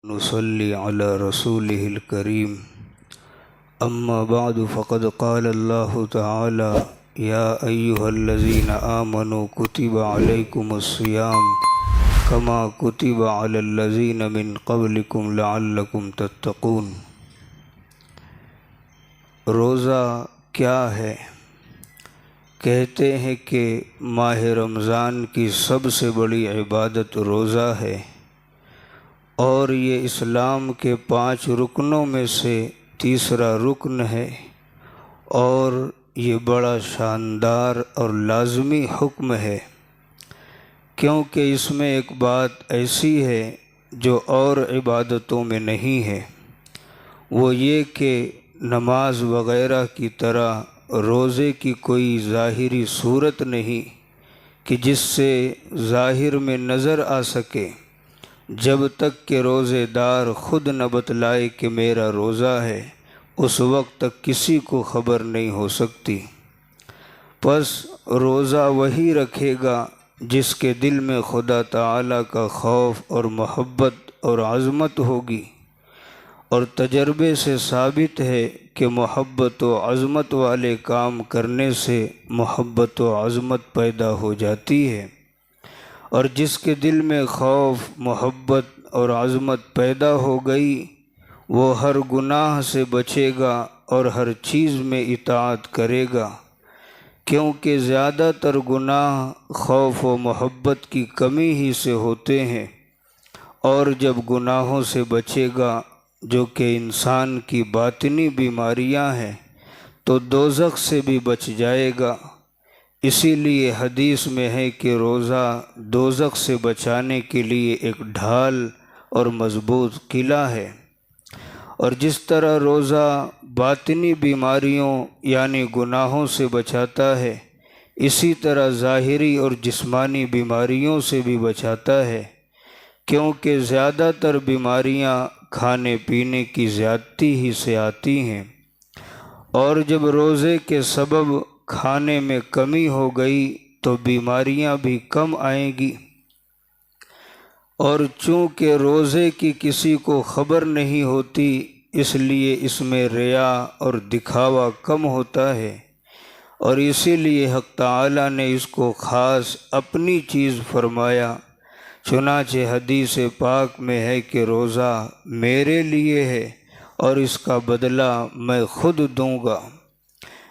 نصلي على رسوله الكريم أما بعد فقد قال الله تعالى يا أيها الذين آمنوا كتب عليكم الصيام كما كتب على الذين من قبلكم لعلكم تتقون۔ روزہ کیا ہے؟ کہتے ہیں کہ ماہ رمضان کی سب سے بڑی عبادت روزہ ہے، اور یہ اسلام کے 5 رکنوں میں سے تیسرا رکن ہے، اور یہ بڑا شاندار اور لازمی حکم ہے، کیونکہ اس میں ایک بات ایسی ہے جو اور عبادتوں میں نہیں ہے، وہ یہ کہ نماز وغیرہ کی طرح روزے کی کوئی ظاہری صورت نہیں کہ جس سے ظاہر میں نظر آ سکے، جب تک کہ روزے دار خود نہ بتلائے کہ میرا روزہ ہے، اس وقت تک کسی کو خبر نہیں ہو سکتی۔ پس روزہ وہی رکھے گا جس کے دل میں خدا تعالیٰ کا خوف اور محبت اور عظمت ہوگی، اور تجربے سے ثابت ہے کہ محبت و عظمت والے کام کرنے سے محبت و عظمت پیدا ہو جاتی ہے، اور جس کے دل میں خوف، محبت اور عظمت پیدا ہو گئی، وہ ہر گناہ سے بچے گا اور ہر چیز میں اطاعت کرے گا، کیونکہ زیادہ تر گناہ خوف و محبت کی کمی ہی سے ہوتے ہیں، اور جب گناہوں سے بچے گا جو کہ انسان کی باطنی بیماریاں ہیں، تو دوزخ سے بھی بچ جائے گا۔ اسی لیے حدیث میں ہے کہ روزہ دوزخ سے بچانے کے لیے ایک ڈھال اور مضبوط قلعہ ہے، اور جس طرح روزہ باطنی بیماریوں یعنی گناہوں سے بچاتا ہے، اسی طرح ظاہری اور جسمانی بیماریوں سے بھی بچاتا ہے، کیونکہ زیادہ تر بیماریاں کھانے پینے کی زیادتی ہی سے آتی ہیں، اور جب روزے کے سبب کھانے میں کمی ہو گئی تو بیماریاں بھی کم آئیں گی، اور چونکہ روزے کی کسی کو خبر نہیں ہوتی، اس لیے اس میں ریا اور دکھاوا کم ہوتا ہے، اور اسی لیے حق تعالیٰ نے اس کو خاص اپنی چیز فرمایا۔ چنانچہ حدیث پاک میں ہے کہ روزہ میرے لیے ہے اور اس کا بدلہ میں خود دوں گا۔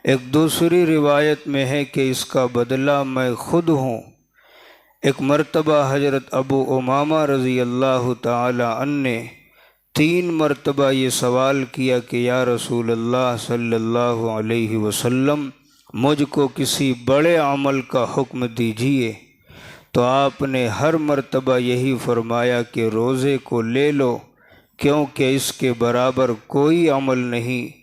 ایک دوسری روایت میں ہے کہ اس کا بدلہ میں خود ہوں۔ ایک مرتبہ حضرت ابو امامہ رضی اللہ تعالی عنہ نے 3 مرتبہ یہ سوال کیا کہ یا رسول اللہ صلی اللہ علیہ وسلم، مجھ کو کسی بڑے عمل کا حکم دیجیے، تو آپ نے ہر مرتبہ یہی فرمایا کہ روزے کو لے لو، کیونکہ اس کے برابر کوئی عمل نہیں،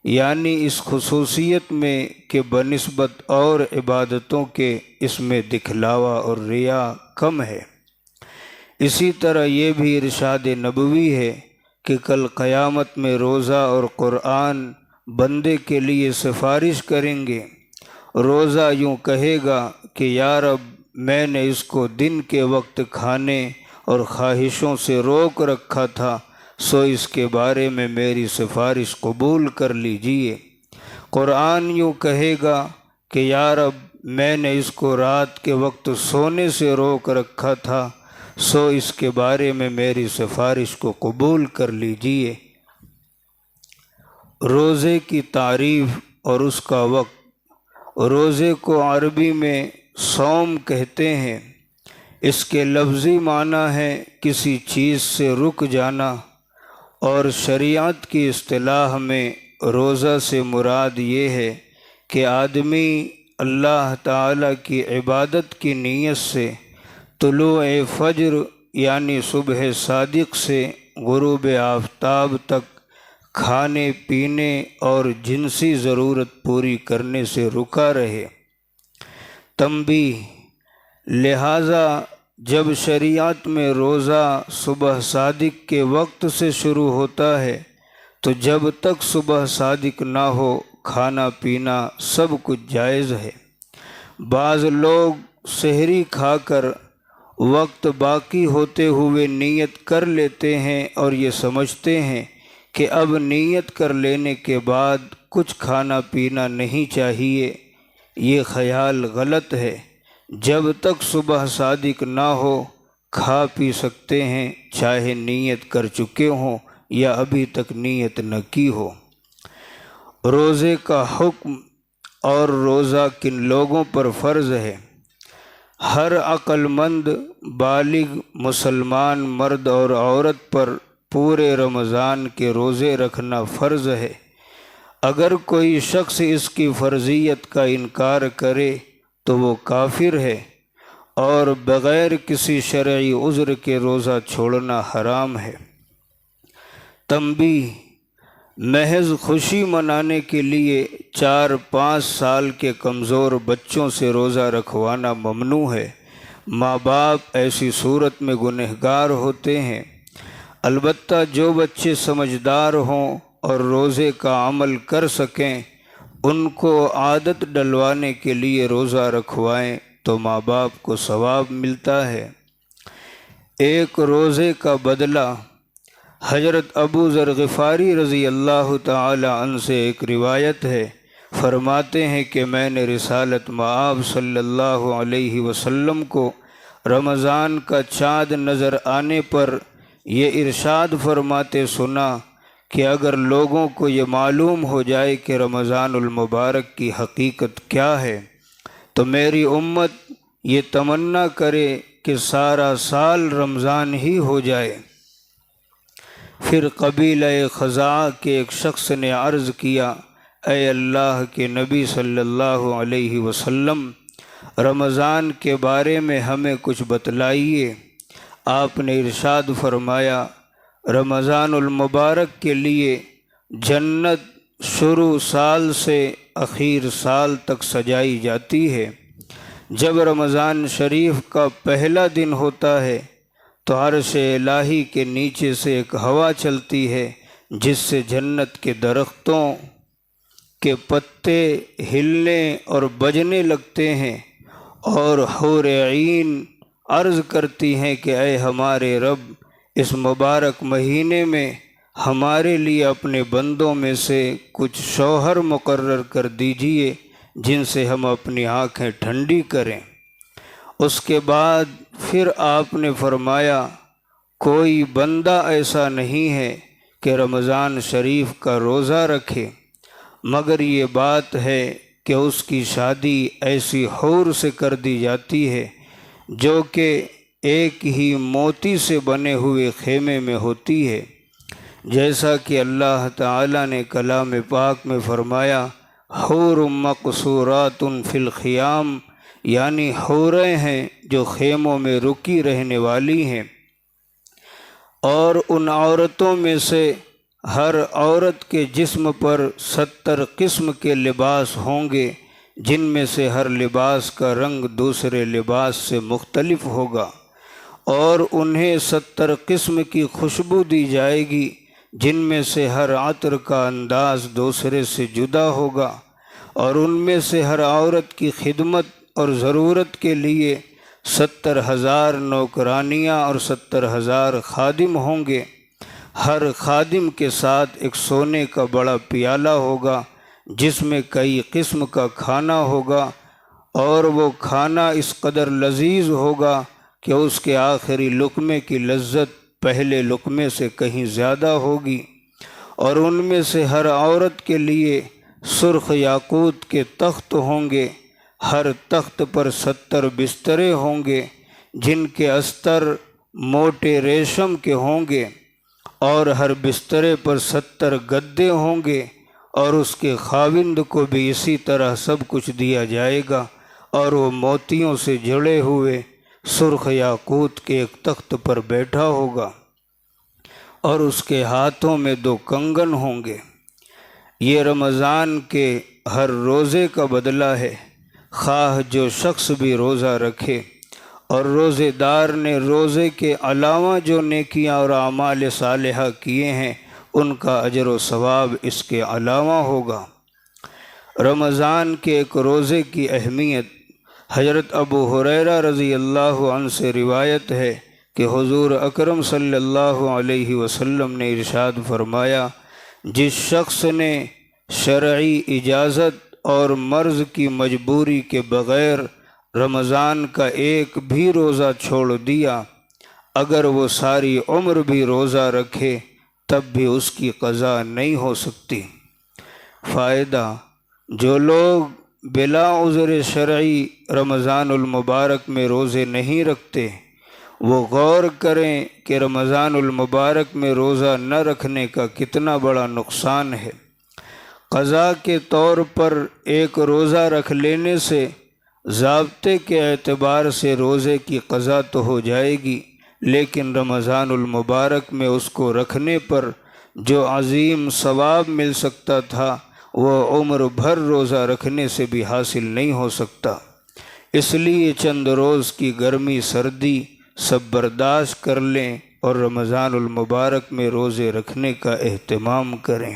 یعنی اس خصوصیت میں کہ بنسبت اور عبادتوں کے اس میں دکھلاوا اور ریا کم ہے۔ اسی طرح یہ بھی ارشاد نبوی ہے کہ کل قیامت میں روزہ اور قرآن بندے کے لیے سفارش کریں گے۔ روزہ یوں کہے گا کہ یا رب، میں نے اس کو دن کے وقت کھانے اور خواہشوں سے روک رکھا تھا، سو اس کے بارے میں میری سفارش قبول کر لیجئے۔ قرآن یوں کہے گا کہ یا رب، میں نے اس کو رات کے وقت سونے سے روک رکھا تھا، سو اس کے بارے میں میری سفارش کو قبول کر لیجئے۔ روزے کی تعریف اور اس کا وقت۔ روزے کو عربی میں صوم کہتے ہیں۔ اس کے لفظی معنی ہے کسی چیز سے رک جانا، اور شریعت کی اصطلاح میں روزہ سے مراد یہ ہے کہ آدمی اللہ تعالیٰ کی عبادت کی نیت سے طلوع فجر یعنی صبح صادق سے غروب آفتاب تک کھانے پینے اور جنسی ضرورت پوری کرنے سے رکا رہے۔ تنبیہ: لہٰذا جب شریعت میں روزہ صبح صادق کے وقت سے شروع ہوتا ہے تو جب تک صبح صادق نہ ہو کھانا پینا سب کچھ جائز ہے۔ بعض لوگ سحری کھا کر وقت باقی ہوتے ہوئے نیت کر لیتے ہیں اور یہ سمجھتے ہیں کہ اب نیت کر لینے کے بعد کچھ کھانا پینا نہیں چاہیے، یہ خیال غلط ہے۔ جب تک صبح صادق نہ ہو کھا پی سکتے ہیں، چاہے نیت کر چکے ہوں یا ابھی تک نیت نہ کی ہو۔ روزے کا حکم اور روزہ کن لوگوں پر فرض ہے؟ ہر عقل مند بالغ مسلمان مرد اور عورت پر پورے رمضان کے روزے رکھنا فرض ہے۔ اگر کوئی شخص اس کی فرضیت کا انکار کرے تو وہ کافر ہے، اور بغیر کسی شرعی عذر کے روزہ چھوڑنا حرام ہے۔ تنبیہ: محض خوشی منانے کے لیے 4-5 سال کے کمزور بچوں سے روزہ رکھوانا ممنوع ہے۔ ماں باپ ایسی صورت میں گنہگار ہوتے ہیں۔ البتہ جو بچے سمجھدار ہوں اور روزے کا عمل کر سکیں، ان کو عادت ڈلوانے کے لیے روزہ رکھوائیں تو ماں باپ کو ثواب ملتا ہے۔ ایک روزے کا بدلہ۔ حضرت ابو ذر غفاری رضی اللہ تعالی عنہ سے ایک روایت ہے، فرماتے ہیں کہ میں نے رسالت مآب صلی اللہ علیہ وسلم کو رمضان کا چاند نظر آنے پر یہ ارشاد فرماتے سنا کہ اگر لوگوں کو یہ معلوم ہو جائے کہ رمضان المبارک کی حقیقت کیا ہے تو میری امت یہ تمنا کرے کہ سارا سال رمضان ہی ہو جائے۔ پھر قبیلہ خزاعہ کے ایک شخص نے عرض کیا، اے اللہ کے نبی صلی اللہ علیہ وسلم، رمضان کے بارے میں ہمیں کچھ بتلائیے۔ آپ نے ارشاد فرمایا، رمضان المبارک کے لیے جنت شروع سال سے اخیر سال تک سجائی جاتی ہے۔ جب رمضان شریف کا پہلا دن ہوتا ہے تو عرش الہی کے نیچے سے ایک ہوا چلتی ہے جس سے جنت کے درختوں کے پتے ہلنے اور بجنے لگتے ہیں، اور حور عین عرض کرتی ہیں کہ اے ہمارے رب، اس مبارک مہینے میں ہمارے لیے اپنے بندوں میں سے کچھ شوہر مقرر کر دیجئے جن سے ہم اپنی آنکھیں ٹھنڈی کریں۔ اس کے بعد پھر آپ نے فرمایا، کوئی بندہ ایسا نہیں ہے کہ رمضان شریف کا روزہ رکھے مگر یہ بات ہے کہ اس کی شادی ایسی حور سے کر دی جاتی ہے جو کہ ایک ہی موتی سے بنے ہوئے خیمے میں ہوتی ہے، جیسا کہ اللہ تعالی نے کلام پاک میں فرمایا، حور مقصورات فی الخیام، یعنی حوریں ہیں جو خیموں میں رکی رہنے والی ہیں۔ اور ان عورتوں میں سے ہر عورت کے جسم پر 70 قسم کے لباس ہوں گے، جن میں سے ہر لباس کا رنگ دوسرے لباس سے مختلف ہوگا، اور انہیں 70 قسم کی خوشبو دی جائے گی جن میں سے ہر عطر کا انداز دوسرے سے جدا ہوگا، اور ان میں سے ہر عورت کی خدمت اور ضرورت کے لیے 70,000 نوکرانیاں اور 70,000 خادم ہوں گے۔ ہر خادم کے ساتھ ایک سونے کا بڑا پیالہ ہوگا جس میں کئی قسم کا کھانا ہوگا، اور وہ کھانا اس قدر لذیذ ہوگا کہ اس کے آخری لقمے کی لذت پہلے لقمے سے کہیں زیادہ ہوگی، اور ان میں سے ہر عورت کے لیے سرخ یاقوت کے تخت ہوں گے، ہر تخت پر 70 بسترے ہوں گے جن کے استر موٹے ریشم کے ہوں گے، اور ہر بسترے پر 70 گدے ہوں گے، اور اس کے خاوند کو بھی اسی طرح سب کچھ دیا جائے گا، اور وہ موتیوں سے جڑے ہوئے سرخ یاقوت کے ایک تخت پر بیٹھا ہوگا، اور اس کے ہاتھوں میں 2 کنگن ہوں گے۔ یہ رمضان کے ہر روزے کا بدلہ ہے، خواہ جو شخص بھی روزہ رکھے، اور روزے دار نے روزے کے علاوہ جو نیکیاں اور اعمال صالحہ کیے ہیں ان کا اجر و ثواب اس کے علاوہ ہوگا۔ رمضان کے ایک روزے کی اہمیت۔ حضرت ابو ہریرہ رضی اللہ عنہ سے روایت ہے کہ حضور اکرم صلی اللہ علیہ وسلم نے ارشاد فرمایا، جس شخص نے شرعی اجازت اور مرض کی مجبوری کے بغیر رمضان کا ایک بھی روزہ چھوڑ دیا، اگر وہ ساری عمر بھی روزہ رکھے تب بھی اس کی قضا نہیں ہو سکتی۔ فائدہ: جو لوگ بلا عذر شرعی رمضان المبارک میں روزے نہیں رکھتے، وہ غور کریں کہ رمضان المبارک میں روزہ نہ رکھنے کا کتنا بڑا نقصان ہے۔ قضا کے طور پر ایک روزہ رکھ لینے سے ضابطے کے اعتبار سے روزے کی قضا تو ہو جائے گی، لیکن رمضان المبارک میں اس کو رکھنے پر جو عظیم ثواب مل سکتا تھا وہ عمر بھر روزہ رکھنے سے بھی حاصل نہیں ہو سکتا۔ اس لیے چند روز کی گرمی سردی سب برداشت کر لیں اور رمضان المبارک میں روزے رکھنے کا اہتمام کریں۔